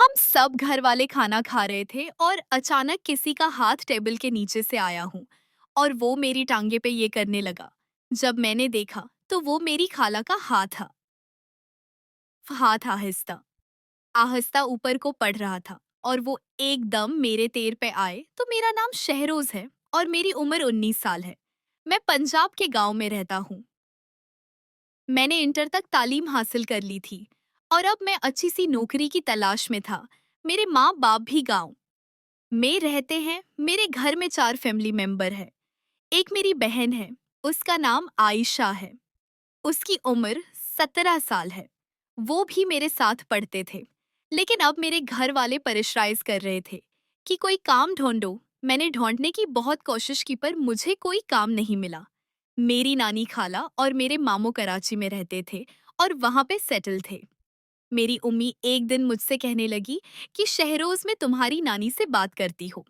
हम सब घर वाले खाना खा रहे थे और अचानक किसी का हाथ टेबल के नीचे से आया हूँ और वो मेरी टांगे पे ये करने लगा। जब मैंने देखा तो वो मेरी खाला का हाथ आहिस्ता आहिस्ता ऊपर को पड़ रहा था और वो एकदम मेरे पैर पे आए। तो मेरा नाम शहरोज है और मेरी उम्र 19 साल है। मैं पंजाब के गांव में रहता हूँ। मैंने इंटर तक तालीम हासिल कर ली थी और अब मैं अच्छी सी नौकरी की तलाश में था। मेरे माँ बाप भी गांव में रहते हैं। मेरे घर में 4 फैमिली मेंबर हैं। एक मेरी बहन है, उसका नाम आयशा है। उसकी उम्र 17 साल है। वो भी मेरे साथ पढ़ते थे। लेकिन अब मेरे घर वाले परेशान कर रहे थे कि कोई काम ढूंढो। मैंने ढूंढने की बहुत कोशिश की पर मुझे कोई काम नहीं मिला। मेरी नानी खाला और मेरे मामू कराची में रहते थे और वहां पे सेटल थे। मेरी उम्मी एक दिन मुझसे कहने लगी कि शहरोज में तुम्हारी नानी से बात करती हो,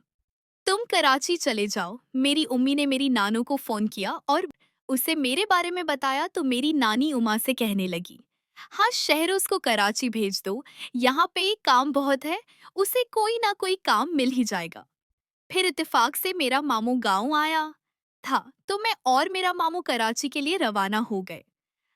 तुम कराची चले जाओ। मेरी उम्मी ने मेरी नानू को फोन किया और उसे मेरे बारे में बताया। तो मेरी नानी उमा से कहने लगी, हाँ शहरोज को कराची भेज दो, यहाँ पे एक काम बहुत है, उसे कोई ना कोई काम मिल ही जाएगा। फिर इत्तेफाक से मेरा मामू गांव आया था तो मैं और मेरा मामू कराची के लिए रवाना हो गए।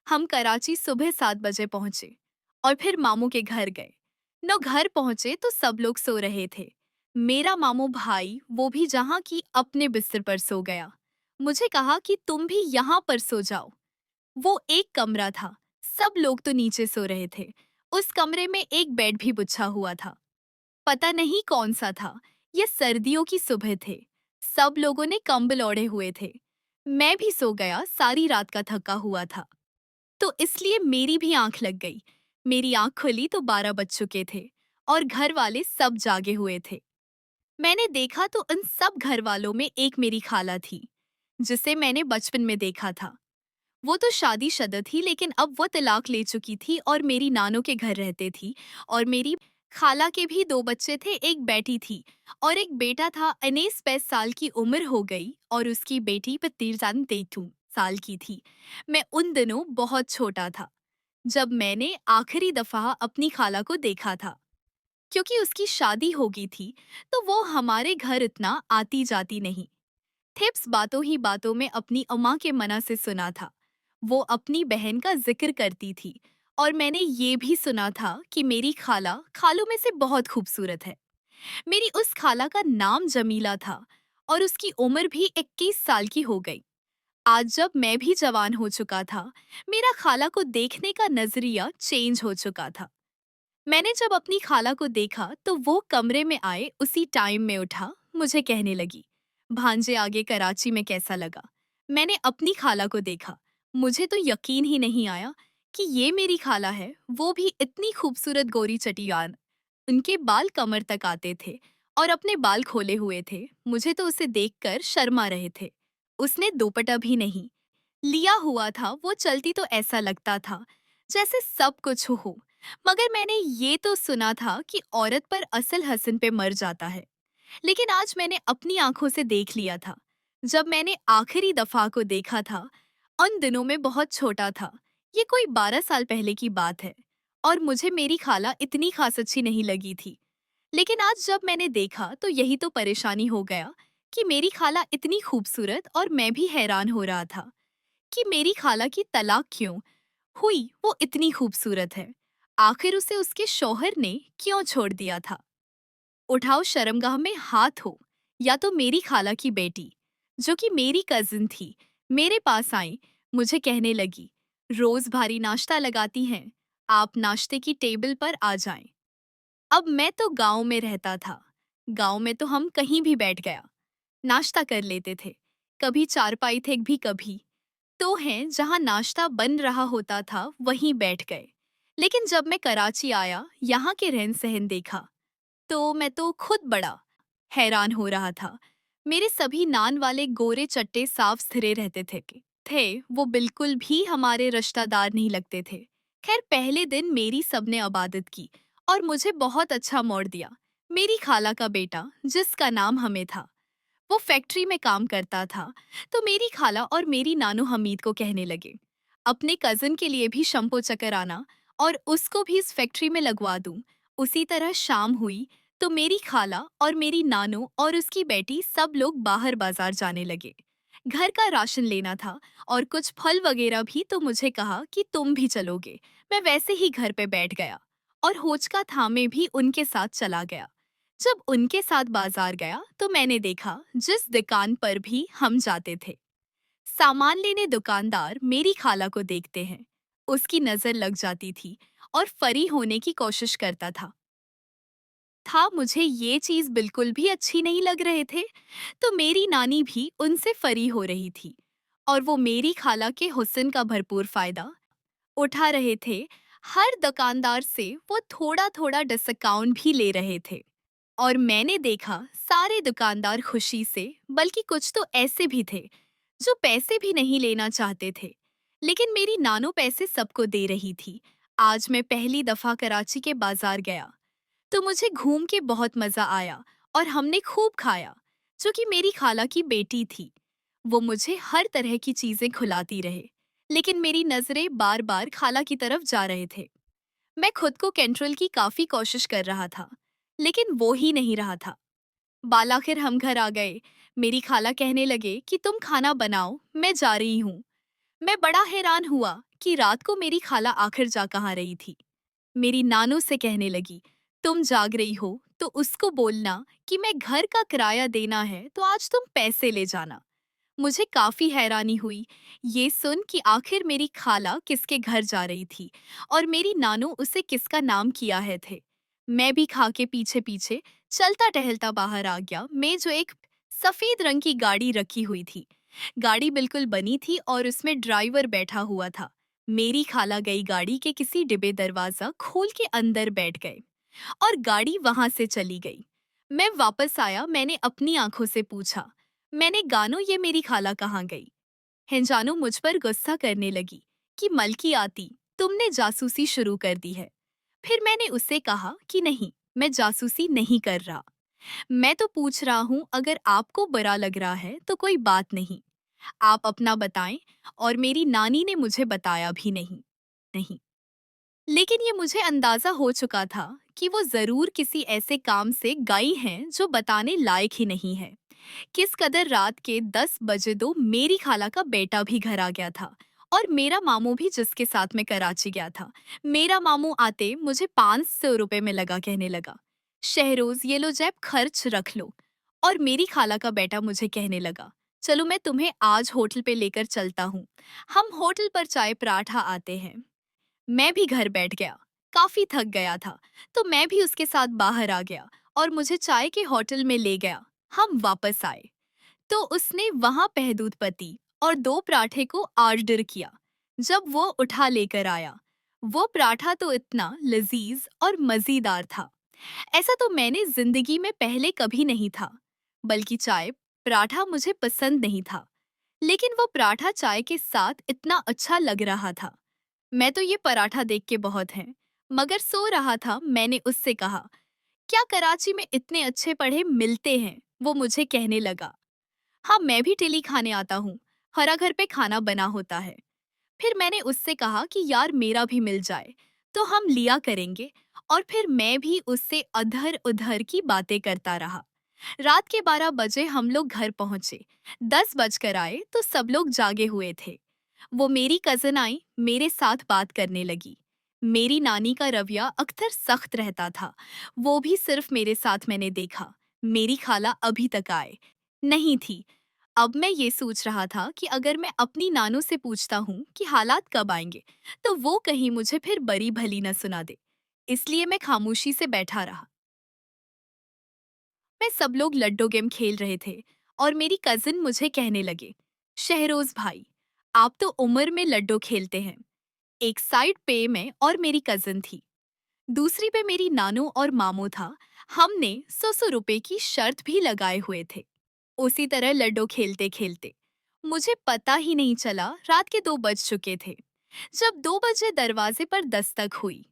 हम कराची सुबह 7 बजे पहुंचे और फिर मामू के घर गए। न घर पहुंचे तो सब लोग सो रहे थे। मेरा मामू भाई वो भी जहां की अपने बिस्तर पर सो गया। मुझे कहा कि तुम भी यहाँ पर सो जाओ। वो एक कमरा था, सब लोग तो नीचे सो रहे थे। उस कमरे में एक बेड भी बिछा हुआ था। पता नहीं कौन सा था। ये सर्दियों की सुबह थे। सब लोगों ने कंबल ओढ़े हुए थे। मैं भी सो गया, सारी रात का थका हुआ था तो इसलिए मेरी भी आंख लग गई। मेरी आंख खुली तो 12 बज चुके थे और घर वाले सब जागे हुए थे। मैंने देखा तो उन सब घर वालों में एक मेरी खाला थी, जिसे मैंने बचपन में देखा था। वो तो शादीशुदा थी लेकिन अब वो तलाक ले चुकी थी और मेरी नानों के घर रहते थी। और मेरी खाला के भी 2 बच्चे थे, एक बेटी थी और एक बेटा था। 19-20 साल की उम्र हो गई और उसकी बेटी 32 साल की थी। मैं उन दिनों बहुत छोटा था जब मैंने आखिरी दफा अपनी खाला को देखा था। क्योंकि उसकी शादी हो गई थी तो वो हमारे घर इतना आती जाती नहीं। थिप्स बातों ही बातों में अपनी अम्मा के मना से सुना था। वो अपनी बहन का जिक्र करती थी और मैंने ये भी सुना था कि मेरी खाला खालों में से बहुत खूबसूरत है। मेरी उस खाला का नाम जमीला था और उसकी उम्र भी 21 साल की हो गई। आज जब मैं भी जवान हो चुका था, मेरा खाला को देखने का नजरिया चेंज हो चुका था। मैंने जब अपनी खाला को देखा तो वो कमरे में आए उसी टाइम में उठा, मुझे कहने लगी, भांजे आगे कराची में कैसा लगा। मैंने अपनी खाला को देखा। मुझे तो यकीन ही नहीं आया कि ये मेरी खाला है, वो भी इतनी खूबसूरत गोरी चटियान। उनके बाल कमर तक आते थे और अपने बाल खोले हुए थे। मुझे तो उसे देखकर शर्मा रहे थे। उसने दोपट्टा भी नहीं लिया हुआ था। वो चलती तो ऐसा लगता था जैसे सब कुछ हो। मगर मैंने ये तो सुना था कि औरत पर असल हसन पे मर जाता है। लेकिन आज मैंने अपनी आंखों से देख लिया था। जब मैंने आखिरी दफा को देखा था, उन दिनों में बहुत छोटा था। ये कोई 12 साल पहले की बात है और मुझे मेरी खाला इतनी खास अच्छी नहीं लगी थी। लेकिन आज जब मैंने देखा तो यही तो परेशानी हो गया कि मेरी खाला इतनी खूबसूरत और मैं भी हैरान हो रहा था कि मेरी खाला की तलाक क्यों हुई। वो इतनी खूबसूरत है, आखिर उसे उसके शौहर ने क्यों छोड़ दिया था। उठाओ शर्मगाह में हाथ हो। या तो मेरी खाला की बेटी, जो कि मेरी कजिन थी, मेरे पास आई। मुझे कहने लगी, रोज भारी नाश्ता लगाती हैं, आप नाश्ते की टेबल पर आ जाएं। अब मैं तो गांव में रहता था। गांव में तो हम कहीं भी बैठ गया नाश्ता कर लेते थे। कभी चारपाई थे, भी कभी तो हैं जहां नाश्ता बन रहा होता था वहीं बैठ गए। लेकिन जब मैं कराची आया, यहाँ के रहन सहन देखा तो मैं तो खुद बड़ा हैरान हो रहा था। मेरे सभी नान वाले गोरे चट्टे साफ स्थिरे रहते थे वो बिल्कुल भी हमारे रिश्तेदार नहीं लगते थे। खैर पहले दिन मेरी सबने इबादत की और मुझे बहुत अच्छा मोड़ दिया। मेरी खाला का बेटा, जिसका नाम हमें था, वो फैक्ट्री में काम करता था। तो मेरी खाला और मेरी नानू हमीद को कहने लगे, अपने कजन के लिए भी शंपो चक्कर आना और उसको भी इस फैक्ट्री में लगवा दूं उसी तरह शाम हुई तो मेरी खाला और मेरी नानो और उसकी बेटी सब लोग बाहर बाजार जाने लगे। घर का राशन लेना था और कुछ फल वगैरह भी, तो मुझे कहा कि तुम भी चलोगे। मैं वैसे ही घर पे बैठ गया और होचका थामे भी उनके साथ चला गया। जब उनके साथ बाजार गया तो मैंने देखा जिस दुकान पर भी हम जाते थे, सामान लेने दुकानदार मेरी खाला को देखते हैं, उसकी नजर लग जाती थी और फरी होने की कोशिश करता था। मुझे ये चीज बिल्कुल भी अच्छी नहीं लग रहे थे, तो मेरी नानी भी उनसे फरी हो रही थी और वो मेरी खाला के हुस्न का भरपूर फायदा उठा रहे थे। हर दुकानदार से वो थोड़ा थोड़ा डिस्काउंट भी ले रहे थे और मैंने देखा सारे दुकानदार खुशी से, बल्कि कुछ तो ऐसे भी थे जो पैसे भी नहीं लेना चाहते थे, लेकिन मेरी नानो पैसे सबको दे रही थी। आज मैं पहली दफा कराची के बाजार गया तो मुझे घूम के बहुत मजा आया और हमने खूब खाया। जो कि मेरी खाला की बेटी थी, वो मुझे हर तरह की चीजें खिलाती रहे, लेकिन मेरी नजरें बार बार खाला की तरफ जा रहे थे। मैं खुद को कंट्रोल की काफी कोशिश कर रहा था, लेकिन वो ही नहीं रहा था। बालाखिर हम घर आ गए। मेरी खाला कहने लगे कि तुम खाना बनाओ, मैं जा रही हूँ। मैं बड़ा हैरान हुआ कि रात को मेरी खाला आखिर जा कहाँ रही थी। मेरी नानो से कहने लगी, तुम जाग रही हो तो उसको बोलना कि मैं घर का किराया देना है, तो आज तुम पैसे ले जाना। मुझे काफी हैरानी हुई ये सुन कि आखिर मेरी खाला किसके घर जा रही थी और मेरी नानो उसे किसका नाम किया है थे। मैं भी खा के पीछे पीछे चलता टहलता बाहर आ गया। मैं जो एक सफेद रंग की गाड़ी रखी हुई थी, गाड़ी बिल्कुल बनी थी और उसमें ड्राइवर बैठा हुआ था। मेरी खाला गई गाड़ी के किसी डिब्बे, दरवाजा खोल के अंदर बैठ गए और गाड़ी वहां से चली गई। मैं वापस आया, मैंने अपनी आंखों से पूछा, मैंने गानो ये मेरी खाला कहाँ गई। हिंजानो मुझ पर गुस्सा करने लगी कि मलकी आती, तुमने जासूसी शुरू कर दी है। फिर मैंने उससे कहा कि नहीं, मैं जासूसी नहीं कर रहा। मैं तो पूछ रहा हूँ, अगर आपको बुरा लग रहा है तो कोई बात नहीं, आप अपना बताएं। और मेरी नानी ने मुझे बताया भी नहीं। नहीं, लेकिन ये मुझे अंदाजा हो चुका था कि वो जरूर किसी ऐसे काम से गई हैं जो बताने लायक ही नहीं है। किस कदर रात के 10 बजे दो मेरी खाला का बेटा भी घर आ गया था और मेरा मामू भी, जिसके साथ में कराची गया था। मेरा मामू आते मुझे 500 रुपए में लगा, कहने लगा, शहरोज ये लो जेब खर्च रख लो। और मेरी खाला का बेटा मुझे कहने लगा, चलो मैं तुम्हें आज होटल पे लेकर चलता हूँ, हम होटल पर चाय पराठा आते हैं। मैं भी घर बैठ गया, काफी थक गया था, तो मैं भी उसके साथ बाहर आ गया और मुझे चाय के होटल में ले गया। हम वापस आए तो उसने वहां पहदूद पति और 2 पराठे को ऑर्डर किया। जब वो उठा लेकर आया, वो पराठा तो इतना लजीज और मजेदार था, ऐसा तो मैंने जिंदगी में पहले कभी नहीं था। बल्कि चाय पराठा मुझे पसंद नहीं था, लेकिन वो पराठा चाय के साथ इतना अच्छा लग रहा था। मैं तो ये पराठा देख के बहुत हैं, मगर सो रहा था। मैंने उससे कहा, क्या कराची में इतने अच्छे पढ़े मिलते हैं? वो मुझे कहने लगा, हाँ मैं भी टिली खाने आता हूँ, हरा घर पे खाना बना होता है। फिर मैंने उससे कहा कि यार मेरा भी मिल जाए तो हम लिया करेंगे, और फिर मैं भी उससे अधर उधर की बातें करता रहा। रात के 12 बजे हम लोग घर पहुंचे। 10 बजकर आए तो सब लोग जागे हुए थे। वो मेरी कजन आई, मेरे साथ बात करने लगी। मेरी नानी का रवैया अक्सर सख्त रहता था, वो भी सिर्फ मेरे साथ मैंने देखा। मेरी खाला अभी तक आए नहीं थी। अब मैं ये सोच रहा था कि अगर मैं अपनी नानू से पूछता हूँ कि हालात कब आएंगे, तो वो कहीं मुझे फिर बड़ी भली न सुना दे। इसलिए मैं खामोशी से बैठा रहा। मैं सब लोग लड्डो गेम खेल रहे थे और मेरी कजिन मुझे कहने लगे, शहरोज भाई, आप तो उम्र में लड्डो खेलते हैं। एक साइड पे मैं और मेरी कजिन थी, दूसरी पे मेरी नानू और मामू था। हमने 100 रुपए की शर्त भी लगाए हुए थे। उसी तरह लड्डो खेलते खेलते मुझे पता ही नहीं चला रात के 2 बज चुके थे। जब 2 बजे दरवाजे पर दस्तक हुई,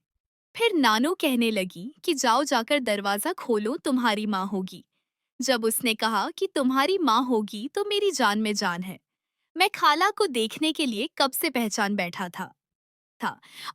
फिर नानो कहने लगी कि जाओ जाकर दरवाजा खोलो, तुम्हारी माँ होगी। जब उसने कहा कि तुम्हारी माँ होगी तो मेरी जान में जान है। मैं खाला को देखने के लिए कब से पहचान बैठा था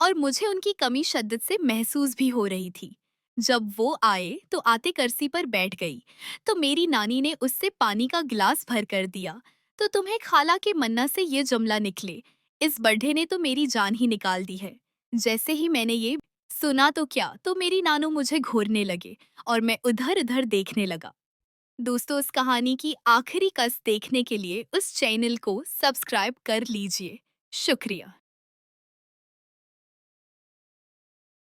और मुझे उनकी कमी शद्दत से महसूस भी हो रही थी। जब वो आए तो आते कुर्सी पर बैठ गई, तो मेरी नानी ने उससे पानी का गिलास भर कर दिया। तो तुम्हें खाला के मन्ना से ये जुमला निकले, इस बड्ढे ने तो मेरी जान ही निकाल दी है। जैसे ही मैंने ये सुना तो क्या, तो मेरी नानू मुझे घूरने लगे और मैं उधर उधर देखने लगा। दोस्तों, इस कहानी की आखिरी कस देखने के लिए उस चैनल को सब्सक्राइब कर लीजिए। शुक्रिया।